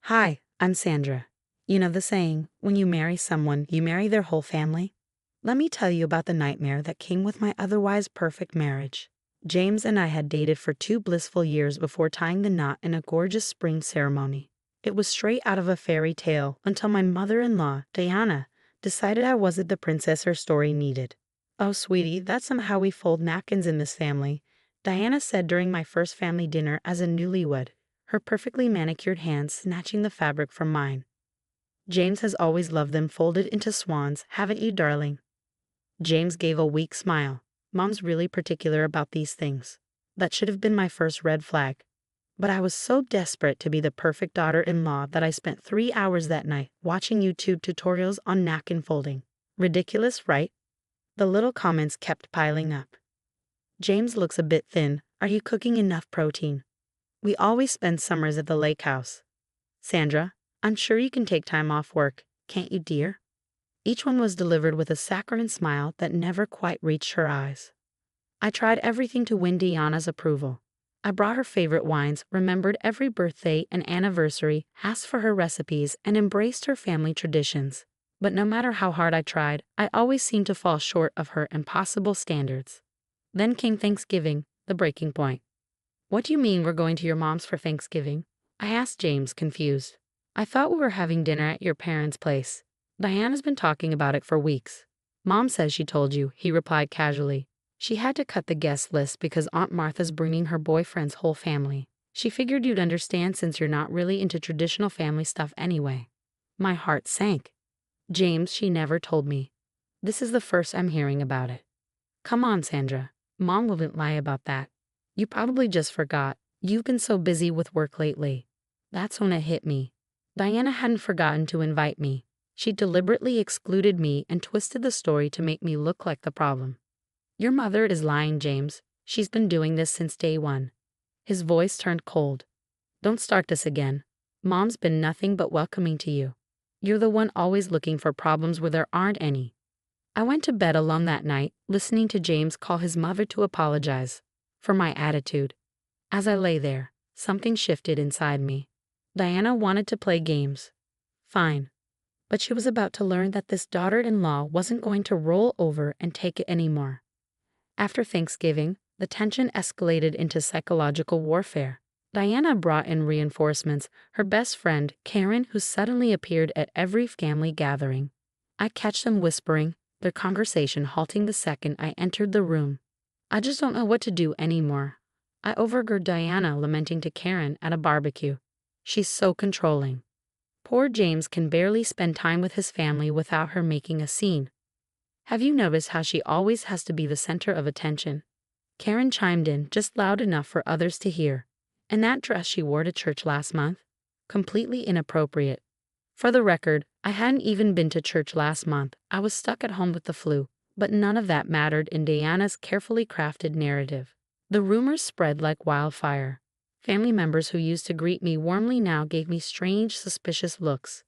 Hi, I'm Sandra. You know the saying, when you marry someone, you marry their whole family? Let me tell you about the nightmare that came with my otherwise perfect marriage. James and I had dated for 2 blissful years before tying the knot in a gorgeous spring ceremony. It was straight out of a fairy tale until my mother-in-law, Diana, decided I wasn't the princess her story needed. "Oh, sweetie, that's somehow we fold napkins in this family," Diana said during my first family dinner as a newlywed, her perfectly manicured hands snatching the fabric from mine. "James has always loved them folded into swans, haven't you, darling?" James gave a weak smile. Mom's really particular about these things. That should have been my first red flag. But I was so desperate to be the perfect daughter-in-law that I spent 3 hours that night watching YouTube tutorials on napkin folding. Ridiculous, right? The little comments kept piling up. "James looks a bit thin. Are you cooking enough protein? We always spend summers at the lake house." "Sandra, I'm sure you can take time off work, can't you, dear?" Each one was delivered with a saccharine smile that never quite reached her eyes. I tried everything to win Diana's approval. I brought her favorite wines, remembered every birthday and anniversary, asked for her recipes, and embraced her family traditions. But no matter how hard I tried, I always seemed to fall short of her impossible standards. Then came Thanksgiving, the breaking point. "What do you mean we're going to your mom's for Thanksgiving?" I asked James, confused. "I thought we were having dinner at your parents' place. Diana's been talking about it for weeks." "Mom says she told you," he replied casually. "She had to cut the guest list because Aunt Martha's bringing her boyfriend's whole family. She figured you'd understand since you're not really into traditional family stuff anyway." My heart sank. "James, she never told me. This is the first I'm hearing about it." "Come on, Sandra. Mom wouldn't lie about that. You probably just forgot. You've been so busy with work lately." That's when it hit me. Diana hadn't forgotten to invite me. She deliberately excluded me and twisted the story to make me look like the problem. "Your mother is lying, James. She's been doing this since day one." His voice turned cold. "Don't start this again. Mom's been nothing but welcoming to you. You're the one always looking for problems where there aren't any." I went to bed alone that night, listening to James call his mother to apologize for my attitude. As I lay there, something shifted inside me. Diana wanted to play games. Fine. But she was about to learn that this daughter-in-law wasn't going to roll over and take it anymore. After Thanksgiving, the tension escalated into psychological warfare. Diana brought in reinforcements, her best friend, Karen, who suddenly appeared at every family gathering. I catch them whispering, their conversation halting the second I entered the room. "I just don't know what to do anymore." I overheard Diana lamenting to Karen at a barbecue. "She's so controlling. Poor James can barely spend time with his family without her making a scene. Have you noticed how she always has to be the center of attention?" Karen chimed in just loud enough for others to hear. "And that dress she wore to church last month? Completely inappropriate." For the record, I hadn't even been to church last month. I was stuck at home with the flu, but none of that mattered in Diana's carefully crafted narrative. The rumors spread like wildfire. Family members who used to greet me warmly now gave me strange, suspicious looks.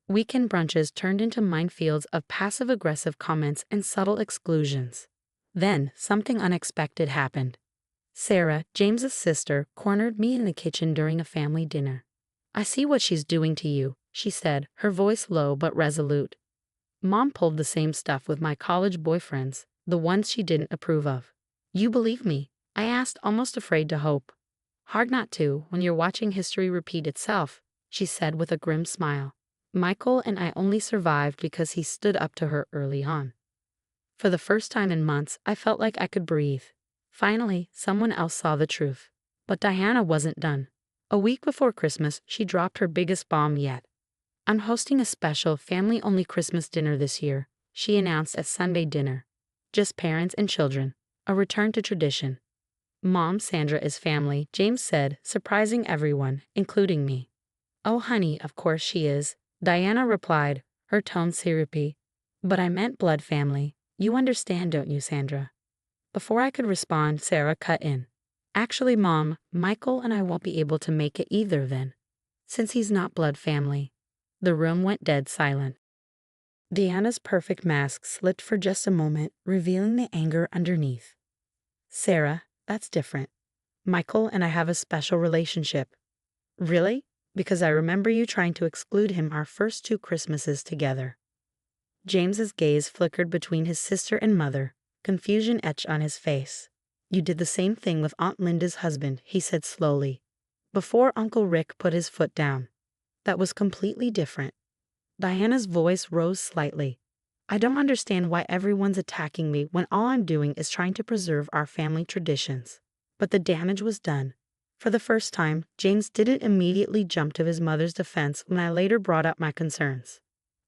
Weekend brunches turned into minefields of passive-aggressive comments and subtle exclusions. Then, something unexpected happened. Sarah, James's sister, cornered me in the kitchen during a family dinner. "I see what she's doing to you," she said, her voice low but resolute. "Mom pulled the same stuff with my college boyfriends, the ones she didn't approve of." "You believe me?" I asked, almost afraid to hope. "Hard not to when you're watching history repeat itself," she said with a grim smile. "Michael and I only survived because he stood up to her early on." For the first time in months, I felt like I could breathe. Finally, someone else saw the truth. But Diana wasn't done. A week before Christmas, she dropped her biggest bomb yet. "I'm hosting a special family-only Christmas dinner this year," she announced at Sunday dinner. "Just parents and children. A return to tradition." "Mom, Sandra is family," James said, surprising everyone, including me. "Oh, honey, of course she is," Diana replied, her tone syrupy. "But I meant blood family. You understand, don't you, Sandra?" Before I could respond, Sarah cut in. "Actually, Mom, Michael and I won't be able to make it either then, since he's not blood family." The room went dead silent. Diana's perfect mask slipped for just a moment, revealing the anger underneath. "Sarah, that's different. Michael and I have a special relationship." "Really? Because I remember you trying to exclude him our first 2 Christmases together. James's gaze flickered between his sister and mother, confusion etched on his face. You did the same thing with Aunt Linda's husband, he said slowly, before Uncle Rick put his foot down. That was completely different. Diana's voice rose slightly. I don't understand why everyone's attacking me when all I'm doing is trying to preserve our family traditions. But the damage was done. For the first time, James didn't immediately jump to his mother's defense when I later brought up my concerns.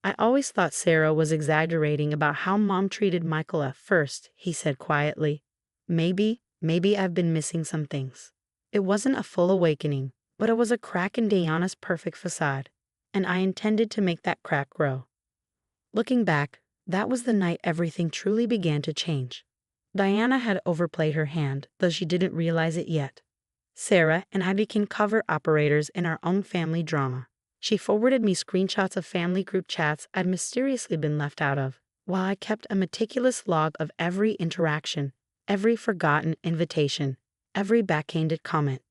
I always thought Sarah was exaggerating about how Mom treated Michael at first, he said quietly. Maybe I've been missing some things. It wasn't a full awakening, but it was a crack in Diana's perfect facade, and I intended to make that crack grow. Looking back, that was the night everything truly began to change. Diana had overplayed her hand, though she didn't realize it yet. Sarah and I became cover operators in our own family drama. She forwarded me screenshots of family group chats I'd mysteriously been left out of, while I kept a meticulous log of every interaction, every forgotten invitation, every backhanded comment.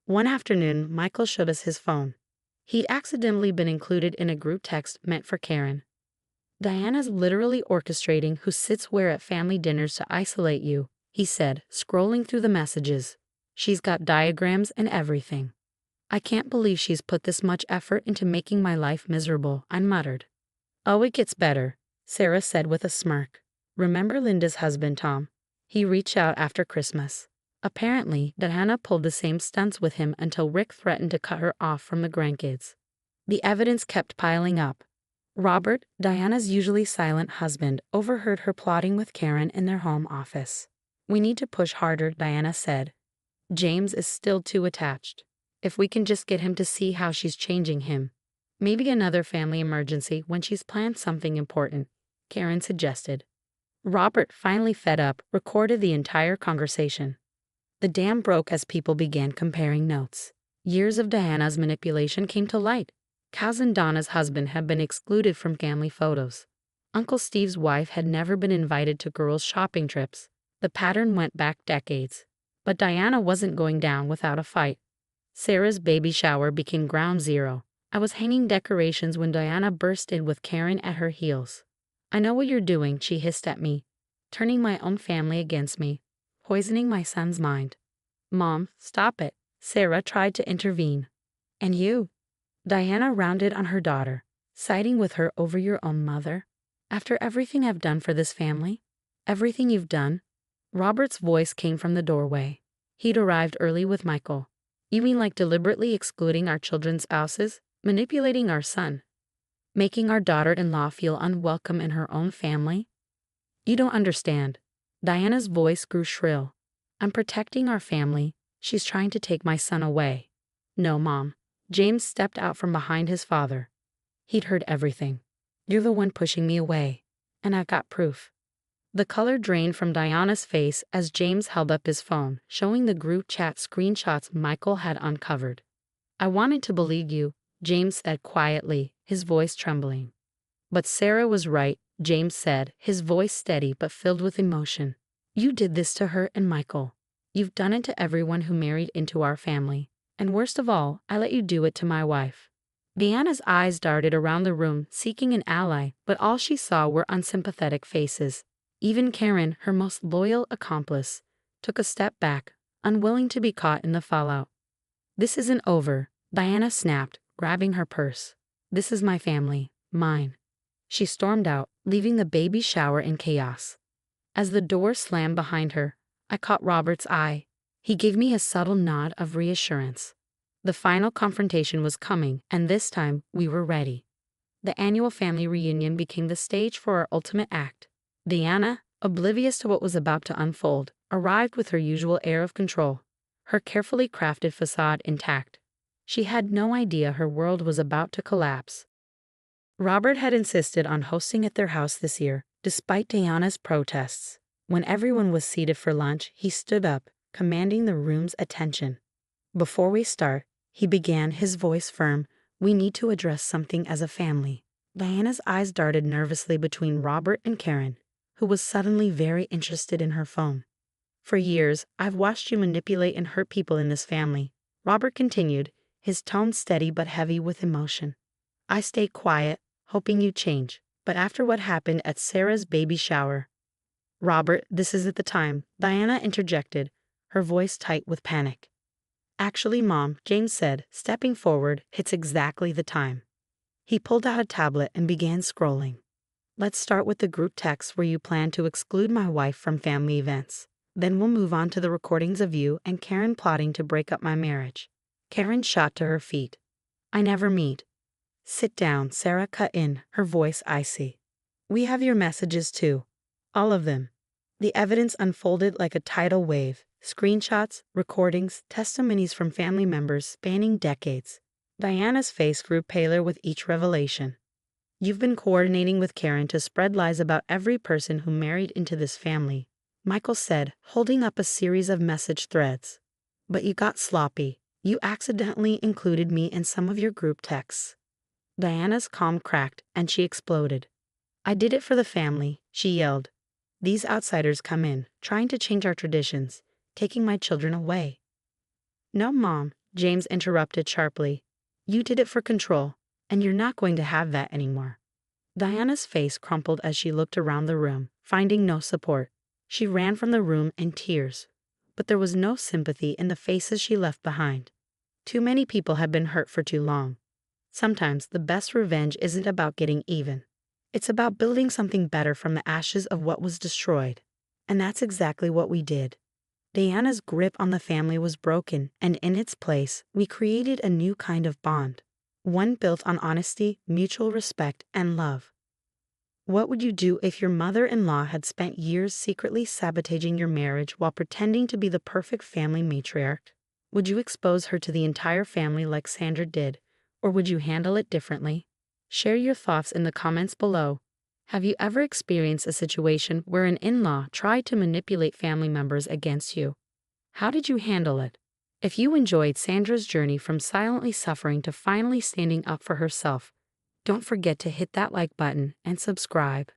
One afternoon, Michael showed us his phone. He'd accidentally been included in a group text meant for Karen. Diana's literally orchestrating who sits where at family dinners to isolate you, he said, scrolling through the messages. She's got diagrams and everything. I can't believe she's put this much effort into making my life miserable, I muttered. Oh, it gets better, Sarah said with a smirk. Remember Linda's husband, Tom? He reached out after Christmas. Apparently, Diana pulled the same stunts with him until Rick threatened to cut her off from the grandkids. The evidence kept piling up. Robert, Diana's usually silent husband, overheard her plotting with Karen in their home office. We need to push harder, Diana said. James is still too attached. If we can just get him to see how she's changing him. Maybe another family emergency when she's planned something important, Karen suggested. Robert, finally fed up, recorded the entire conversation. The dam broke as people began comparing notes. Years of Diana's manipulation came to light. Cousin Donna's husband had been excluded from family photos. Uncle Steve's wife had never been invited to girls' shopping trips. The pattern went back decades. But Diana wasn't going down without a fight. Sarah's baby shower became ground zero. I was hanging decorations when Diana burst in with Karen at her heels. I know what you're doing, she hissed at me, turning my own family against me, poisoning my son's mind. Mom, stop it, Sarah tried to intervene. And you? Diana rounded on her daughter, siding with her over your own mother. After everything I've done for this family? Everything you've done? Robert's voice came from the doorway. He'd arrived early with Michael. You mean like deliberately excluding our children's spouses, manipulating our son, making our daughter-in-law feel unwelcome in her own family? You don't understand. Diana's voice grew shrill. I'm protecting our family. She's trying to take my son away. No, Mom. James stepped out from behind his father. He'd heard everything. You're the one pushing me away. And I've got proof. The color drained from Diana's face as James held up his phone, showing the group chat screenshots Michael had uncovered. I wanted to believe you, James said quietly, his voice trembling. But Sarah was right, James said, his voice steady but filled with emotion. You did this to her and Michael. You've done it to everyone who married into our family. And worst of all, I let you do it to my wife. Diana's eyes darted around the room, seeking an ally, but all she saw were unsympathetic faces. Even Karen, her most loyal accomplice, took a step back, unwilling to be caught in the fallout. This isn't over, Diana snapped, grabbing her purse. This is my family, mine. She stormed out, leaving the baby shower in chaos. As the door slammed behind her, I caught Robert's eye. He gave me a subtle nod of reassurance. The final confrontation was coming, and this time we were ready. The annual family reunion became the stage for our ultimate act. Diana, oblivious to what was about to unfold, arrived with her usual air of control, her carefully crafted facade intact. She had no idea her world was about to collapse. Robert had insisted on hosting at their house this year, despite Diana's protests. When everyone was seated for lunch, he stood up, commanding the room's attention. Before we start, he began, his voice firm, we need to address something as a family. Diana's eyes darted nervously between Robert and Karen, who was suddenly very interested in her phone. For years, I've watched you manipulate and hurt people in this family, Robert continued, his tone steady but heavy with emotion. I stayed quiet, hoping you'd change, but after what happened at Sarah's baby shower. Robert, this isn't the time, Diana interjected, her voice tight with panic. Actually, Mom, James said, stepping forward, it's exactly the time. He pulled out a tablet and began scrolling. Let's start with the group text where you plan to exclude my wife from family events. Then we'll move on to the recordings of you and Karen plotting to break up my marriage. Karen shot to her feet. I never meet. Sit down, Sarah cut in, her voice icy. We have your messages too. All of them. The evidence unfolded like a tidal wave. Screenshots, recordings, testimonies from family members spanning decades. Diana's face grew paler with each revelation. You've been coordinating with Karen to spread lies about every person who married into this family, Michael said, holding up a series of message threads. But you got sloppy. You accidentally included me in some of your group texts. Diana's calm cracked, and she exploded. I did it for the family, she yelled. These outsiders come in, trying to change our traditions, taking my children away. No, Mom, James interrupted sharply. You did it for control, and you're not going to have that anymore. Diana's face crumpled as she looked around the room, finding no support. She ran from the room in tears, but there was no sympathy in the faces she left behind. Too many people had been hurt for too long. Sometimes the best revenge isn't about getting even. It's about building something better from the ashes of what was destroyed. And that's exactly what we did. Diana's grip on the family was broken, and in its place, we created a new kind of bond. One built on honesty, mutual respect, and love. What would you do if your mother-in-law had spent years secretly sabotaging your marriage while pretending to be the perfect family matriarch? Would you expose her to the entire family like Sandra did, or would you handle it differently? Share your thoughts in the comments below. Have you ever experienced a situation where an in-law tried to manipulate family members against you? How did you handle it? If you enjoyed Sandra's journey from silently suffering to finally standing up for herself, don't forget to hit that like button and subscribe.